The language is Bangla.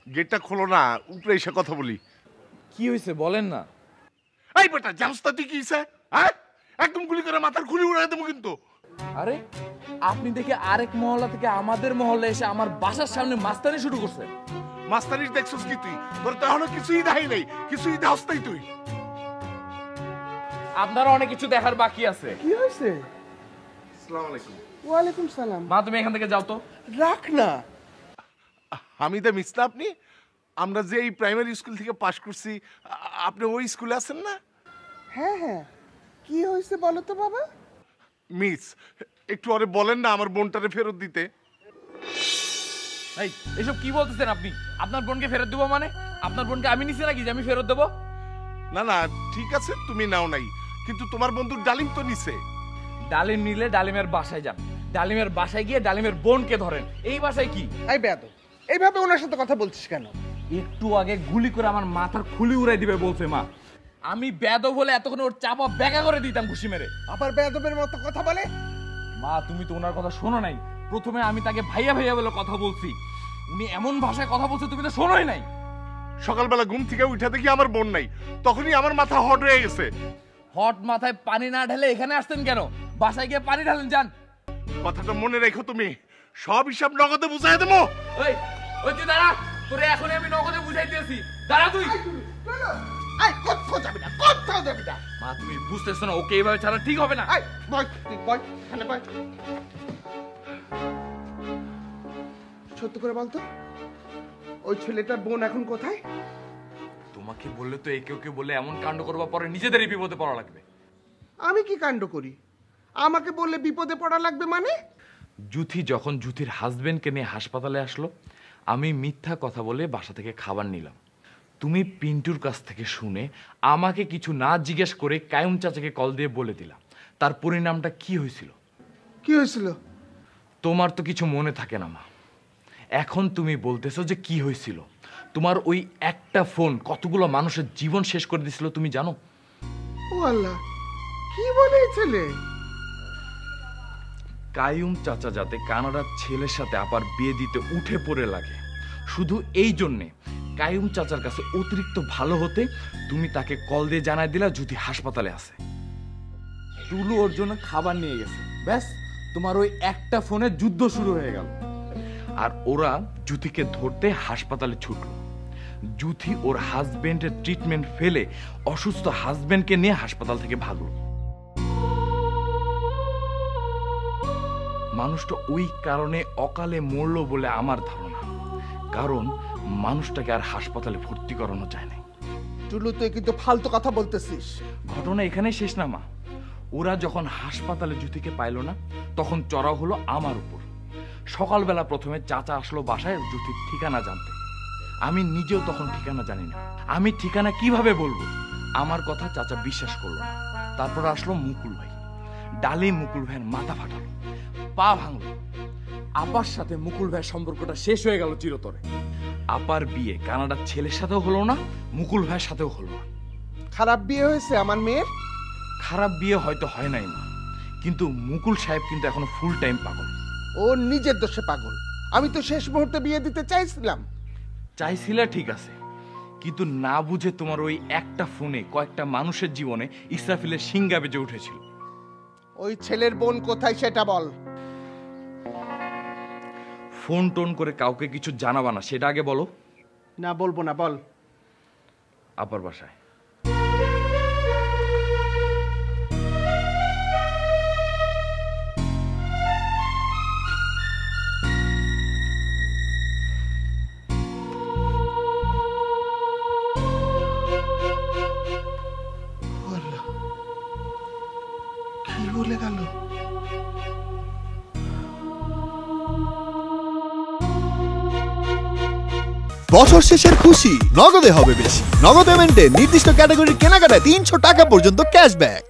গেটটা খোলো না, উপরে এসে কথা বলি। কি হয়েছে বলেন না। এই বেটা জামস্তা তুই কি হইছে? হ্যাঁ, একদম গুলি করে মাথার খুলি উড়াই দেবো কিন্তু। আরে আপনি দেখে আরেক মহল্লা থেকে আমাদের মহল্লা এসে আমার বাসার সামনে মাস্তানি শুরু করছেন। মাস্তানির দেখছস কি তুই? তোর তো এখনো কিছুই দেখাই নাই, কিছুই দেখাস নাই তুই। আপনার অনেক কিছু দেখার বাকি আছে। কি হয়েছে? আসসালামু আলাইকুম। ওয়ালাইকুম সালাম। মা তুমি এখান থেকে যাও তো। রাখ না। হামিদা মিসনা আপনি? আমরা যে এই প্রাইমারি স্কুল থেকে পাশ করছি, আপনি ওই স্কুলে আছেন না? হ্যাঁ হ্যাঁ, কি হয়েছে বলো তো বাবা। মিস, একটু আরে বলেন না আমার বোনটারে ফেরত দিতে। এই এসব কি বলতেছেন আপনি? আপনার বোনকে ফেরত দেবো মানে? আপনার বোনকে আমি নিছি নাকি যে আমি ফেরত দেবো? না না, ঠিক আছে তুমি নাও নাই, কিন্তু তোমার বন্ধুর ডালিম তো নিছে। ডালিম নিলে ডালিমের বাসায় যান, ডালিমের বাসায় গিয়ে ডালিমের বোনকে ধরেন। এই বাসায় কি? এই বেয়াদব, এইভাবে ওনার সাথে কথা বলছিস কেন? একটু আগে গুলি করে আমার মাথার খুলি উড়াই দিবে বলছে মা। আমি বেয়াদব হলে এতক্ষণ ওর চাপা ব্যাগা করে দিতাম ঘুষি মেরে। আবার বেয়াদবের মতো কথা বলে? মা তুমি তো ওনার কথা শোনো নাই। প্রথমে আমি তাকে ভাইয়া ভাইয়া বলে কথা বলছি, উনি এমন ভাষায় কথা বলছে তুমি তো শোনোই নাই। সকালবেলা ঘুম থেকে উঠে দেখি আমার বোন নাই, তখনই আমার মাথা হট হয়ে গেছে। হট মাথায় পানি না ঢেলে এখানে আসতেন কেন? বাসায় গিয়ে পানি ঢালেন যান। কথাটা মনে রেখো তুমি, সব হিসাব নগদে বুঝাই দেবো। ওই ওই তুই দাঁড়া, তোরে এখনই আমি নগদে বুঝাই দিয়েছি, দাঁড়া তুই। আই কোথাও যাবি না, কোথাও যাবি না। মা তুমি বুঝতেছো না, ওকে এইভাবে ছাড়া ঠিক হবে না। আই বয়, তুই বয়, এখানে বয়। সত্য করে বলতো, ওই ছেলেটার বোন এখন কোথায়? তোমাকে বললে তো একে ওকে বলে এমন কাণ্ড করবা পরে নিজেদেরই বিপদে পড়া লাগবে। আমি কি কাণ্ড করি? আমাকে বললে বিপদে পড়া লাগবে মানে? জুথি যখন জুথির হাজবেন্ডকে নিয়ে হাসপাতালে আসলো, আমি মিথ্যা কথা বলে বাসা থেকে খাবার নিলাম। তুমি পিন্টুর কাছ থেকে শুনে আমাকে কিছু না জিজ্ঞেস করে কায়ুম চাচাকে কল দিয়ে বলে দিলাম। তার পরিণামটা কি হয়েছিল? কি হয়েছিল? তোমার তো কিছু মনে থাকে না মা। এখন তুমি বলতেছো যে কি হয়েছিল। তোমার ওই একটা ফোন কতগুলো মানুষের জীবন শেষ করে দিছিল তুমি জানো? ও আল্লাহ, কি বলে এই ছেলে? কায়ুম চাচা যাতে কানাডার ছেলের সাথে আবার বিয়ে দিতে উঠে পড়ে লাগে, শুধু এই জন্যে কায়ুম চাচার কাছে অতিরিক্ত ভালো হতে তুমি তাকে কল দিয়ে জানাই দিলা জুথি হাসপাতালে আছে। টুলু ওর জন্য খাবার নিয়ে গেছে, ব্যাস তোমার ওই একটা ফোনে যুদ্ধ শুরু হয়ে গেল। আর ওরা জুথিকে ধরতে হাসপাতালে ছুটলো। জুথি ওর হাজবেন্ডের ট্রিটমেন্ট ফেলে অসুস্থ হাজবেন্ডকে নিয়ে হাসপাতাল থেকে ভাগলো। মানুষটা ওই কারণে অকালে মরলো বলে আমার ধারণা, কারণ মানুষটাকে আর হাসপাতালে ভর্তি করানো যায় না। টুলু, তুই কিন্তু ফালতু কথা বলতেছিস। ঘটনা এখানেই শেষ না মা। ওরা যখন হাসপাতালে জুথিকে পাইল না, তখন চড়াও হলো আমার উপর। সকালবেলা প্রথমে চাচা আসলো বাসায় জুথির ঠিকানা জানতে। আমি নিজেও তখন ঠিকানা জানি না। আমি ঠিকানা কিভাবে বলবো? আমার কথা চাচা বিশ্বাস করলো না। তারপর আসলো মুকুল ভাই। ডালে মুকুল ভাইয়ের মাথা ফাটালো, পা ভাঙলো। আপার সাথে মুকুল ভাইয়ের সম্পর্কটা শেষ হয়ে গেল চিরতরে। আপার বিয়ে কানাডার ছেলের সাথেও হলো না, মুকুল ভাইয়ের সাথেও হলো না। খারাপ বিয়ে হয়েছে আমার মেয়ের? খারাপ বিয়ে হয়তো হয় নাই মা, কিন্তু মুকুল সাহেব কিন্তু এখনো ফুল টাইম পাগল। ও নিজের দোষে পাগল। আমি তো শেষ মুহূর্তে বিয়ে দিতে চাইছিলাম। চাইছিলে ঠিক আছে, কিন্তু না বুঝে তোমার ওই একটা ফোনে কয়েকটা মানুষের জীবনে ইসরাফিলের সিংহা বেজে উঠেছিল। ওই ছেলের বোন কোথায় সেটা বল। ফোন টোন করে কাউকে কিছু জানাবা না, সেটা আগে বলো। না বলবো না, বল। আপার বাসায়। কি বলে গেল? বছর শেষের খুশি নগদে হবে বেশি। নগদ পেমেন্টে নির্দিষ্ট ক্যাটাগরির কেনাকাটায় 300 টাকা পর্যন্ত ক্যাশব্যাক।